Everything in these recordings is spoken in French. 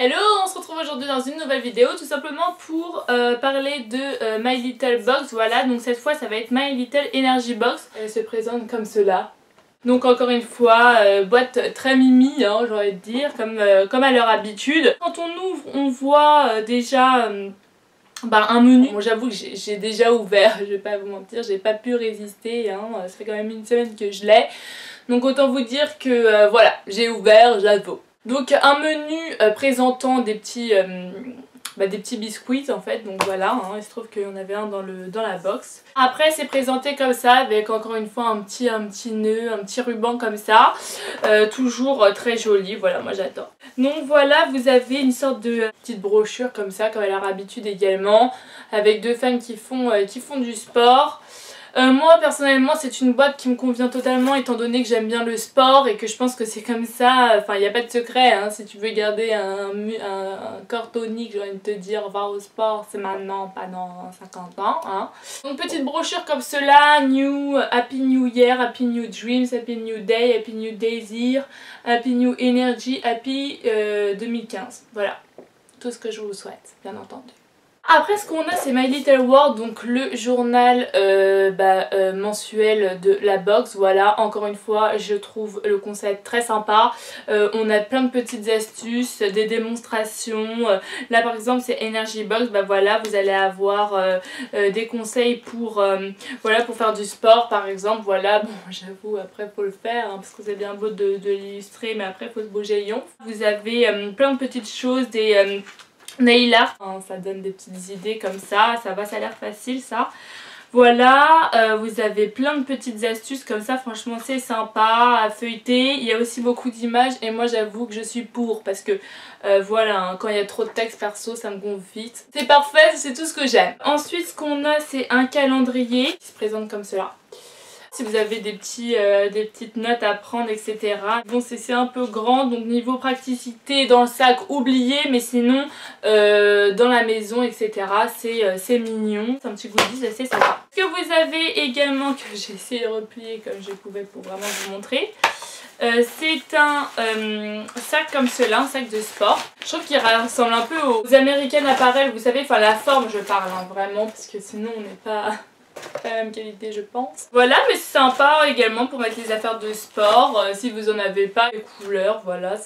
Hello, on se retrouve aujourd'hui dans une nouvelle vidéo tout simplement pour parler de My Little Box. Voilà, donc cette fois ça va être My Little Energy Box. Elle se présente comme cela. Donc encore une fois, boîte très mimi, hein, j'ai envie de dire, comme à leur habitude. Quand on ouvre, on voit déjà un menu. Bon, j'avoue que j'ai déjà ouvert, je vais pas vous mentir, j'ai pas pu résister, hein, ça fait quand même une semaine que je l'ai. Donc autant vous dire que voilà, j'ai ouvert, j'avoue. Donc un menu présentant des petits biscuits en fait, donc voilà, hein, il se trouve qu'il y en avait un dans la box. Après c'est présenté comme ça avec encore une fois un petit nœud, un petit ruban comme ça, toujours très joli, voilà moi j'adore. Donc voilà, vous avez une sorte de petite brochure comme ça, comme à leur habitude également, avec deux femmes qui font du sport. Moi personnellement c'est une boîte qui me convient totalement étant donné que j'aime bien le sport et que je pense que c'est comme ça, enfin il n'y a pas de secret, hein, si tu veux garder un corps tonique, j'ai envie de te dire va au sport, c'est maintenant, pas dans 50 ans. Hein. Donc petite brochure comme cela, Happy New Year, Happy New Dreams, Happy New Day, Happy New Desire, Happy New Energy, Happy 2015. Voilà, tout ce que je vous souhaite, bien entendu. Après ce qu'on a c'est My Little World, donc le journal mensuel de la box. Voilà, encore une fois je trouve le concept très sympa. On a plein de petites astuces, des démonstrations. Là par exemple c'est Energy Box, bah voilà vous allez avoir des conseils pour faire du sport par exemple. Voilà, bon j'avoue après faut le faire hein, parce que c'est bien beau de l'illustrer mais après faut se bouger les lions. Vous avez plein de petites choses, des nail art, ça donne des petites idées comme ça a l'air facile ça. Voilà, vous avez plein de petites astuces comme ça, franchement c'est sympa à feuilleter. Il y a aussi beaucoup d'images et moi j'avoue que je suis pour parce que voilà, hein, quand il y a trop de texte perso ça me gonfle vite. C'est parfait, c'est tout ce que j'aime. Ensuite ce qu'on a c'est un calendrier qui se présente comme cela. Si vous avez des petites notes à prendre etc. Bon c'est un peu grand donc niveau praticité dans le sac oublié, mais sinon dans la maison etc. c'est mignon, c'est un petit goodies assez sympa. Ce que vous avez également, que j'ai essayé de replier comme je pouvais pour vraiment vous montrer, c'est un sac comme cela, un sac de sport. Je trouve qu'il ressemble un peu aux American Apparel, vous savez, enfin la forme je parle hein, vraiment, parce que sinon on n'est pas la même qualité je pense. Voilà, mais c'est sympa également pour mettre les affaires de sport, si vous en avez pas, les couleurs, voilà,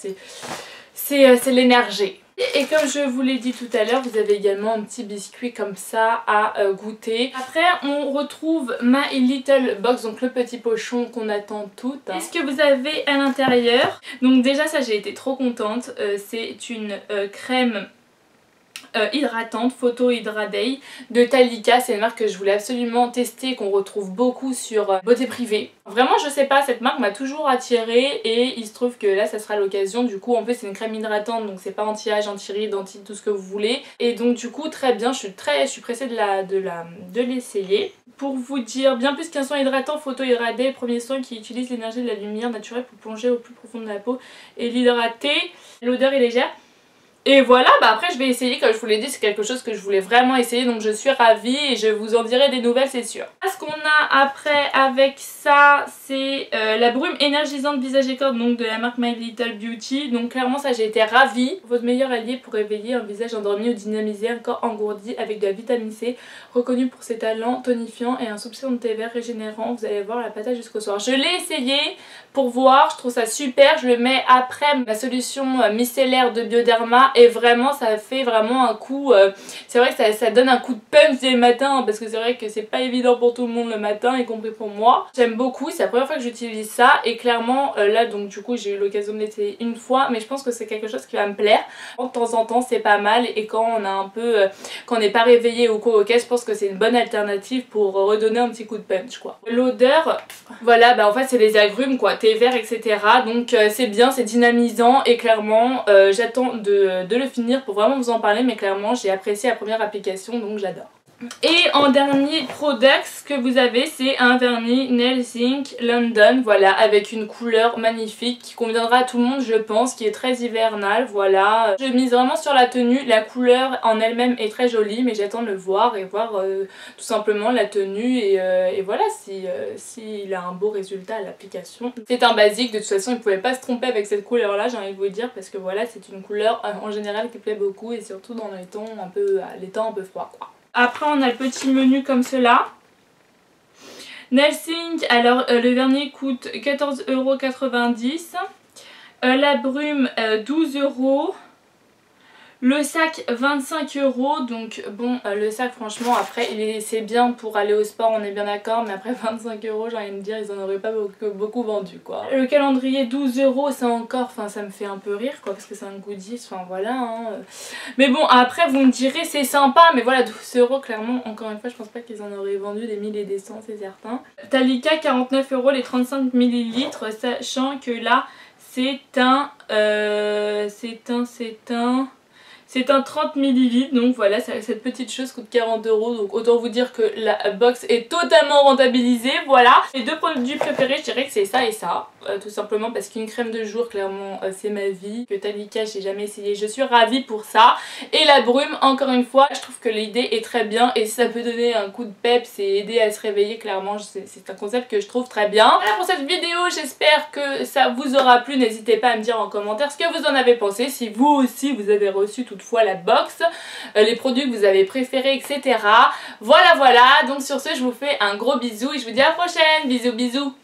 c'est l'énergie. Et comme je vous l'ai dit tout à l'heure, vous avez également un petit biscuit comme ça à goûter. Après on retrouve My Little Box, donc le petit pochon qu'on attend toutes. Qu'est-ce que vous avez à l'intérieur? Donc déjà ça j'ai été trop contente, c'est une crème hydratante, Photo Hydra Day de Talika. C'est une marque que je voulais absolument tester, qu'on retrouve beaucoup sur Beauté Privée. Vraiment je sais pas, cette marque m'a toujours attirée et il se trouve que là ça sera l'occasion. Du coup en plus c'est une crème hydratante donc c'est pas anti-âge, anti-rides, anti tout ce que vous voulez. Et donc du coup très bien, je suis pressée de l'essayer. Pour vous dire, bien plus qu'un soin hydratant, Photo Hydra Day, premier soin qui utilise l'énergie de la lumière naturelle pour plonger au plus profond de la peau et l'hydrater. L'odeur est légère. Et voilà, bah après je vais essayer, comme je vous l'ai dit, c'est quelque chose que je voulais vraiment essayer, donc je suis ravie et je vous en dirai des nouvelles c'est sûr. Ce qu'on a après avec ça, c'est la brume énergisante visage et corps, donc de la marque My Little Beauty. Donc clairement ça j'ai été ravie. Votre meilleur allié pour réveiller un visage endormi ou dynamiser un corps engourdi avec de la vitamine C, reconnu pour ses talents tonifiants et un soupçon de thé vert régénérant. Vous allez voir la patate jusqu'au soir. Je l'ai essayé pour voir, je trouve ça super, je le mets après ma solution micellaire de Bioderma. Et vraiment ça fait vraiment un coup, c'est vrai que ça donne un coup de punch dès le matin hein, parce que c'est vrai que c'est pas évident pour tout le monde le matin, y compris pour moi. J'aime beaucoup, c'est la première fois que j'utilise ça et clairement là donc du coup j'ai eu l'occasion de l'essayer une fois, mais je pense que c'est quelque chose qui va me plaire. De temps en temps c'est pas mal et quand on a un peu, quand on n'est pas réveillé ou quoi, ok, je pense que c'est une bonne alternative pour redonner un petit coup de punch quoi. L'odeur, voilà, bah en fait c'est les agrumes quoi, thé vert etc. Donc c'est bien, c'est dynamisant et clairement j'attends de le finir pour vraiment vous en parler, mais clairement j'ai apprécié la première application donc j'adore. Et en dernier product que vous avez, c'est un vernis Nails Ink London, voilà, avec une couleur magnifique qui conviendra à tout le monde je pense, qui est très hivernale, voilà. Je mise vraiment sur la tenue, la couleur en elle-même est très jolie mais j'attends de le voir et voir tout simplement la tenue et voilà s'il a un beau résultat à l'application. C'est un basique, de toute façon il ne pouvait pas se tromper avec cette couleur là, j'ai envie de vous le dire, parce que voilà c'est une couleur en général qui plaît beaucoup et surtout dans les temps un peu froids quoi. Après on a le petit menu comme cela. Nails Ink, alors le vernis coûte 14,90 €. La brume 12 €. Le sac 25 €, donc bon le sac franchement après c'est bien pour aller au sport, on est bien d'accord, mais après 25 € j'ai envie de dire ils en auraient pas beaucoup vendu quoi. Le calendrier 12 € ça encore, enfin ça me fait un peu rire quoi parce que c'est un goodies, enfin voilà hein. Mais bon après vous me direz c'est sympa mais voilà 12 € clairement encore une fois je pense pas qu'ils en auraient vendu des 1000 et des 100 c'est certain. Talika 49 € les 35 ml, sachant que là c'est un 30 ml, donc voilà, cette petite chose coûte 40 €, donc autant vous dire que la box est totalement rentabilisée, voilà. Les deux produits préférés, je dirais que c'est ça et ça, tout simplement parce qu'une crème de jour, clairement, c'est ma vie. Que Talika, j'ai jamais essayé, je suis ravie pour ça. Et la brume, encore une fois, je trouve que l'idée est très bien et ça peut donner un coup de peps et aider à se réveiller, clairement, c'est un concept que je trouve très bien. Voilà pour cette vidéo, j'espère que ça vous aura plu, n'hésitez pas à me dire en commentaire ce que vous en avez pensé, si vous aussi vous avez reçu toutefois la box, les produits que vous avez préférés, etc. Voilà, donc sur ce, je vous fais un gros bisou et je vous dis à la prochaine. Bisous, bisous.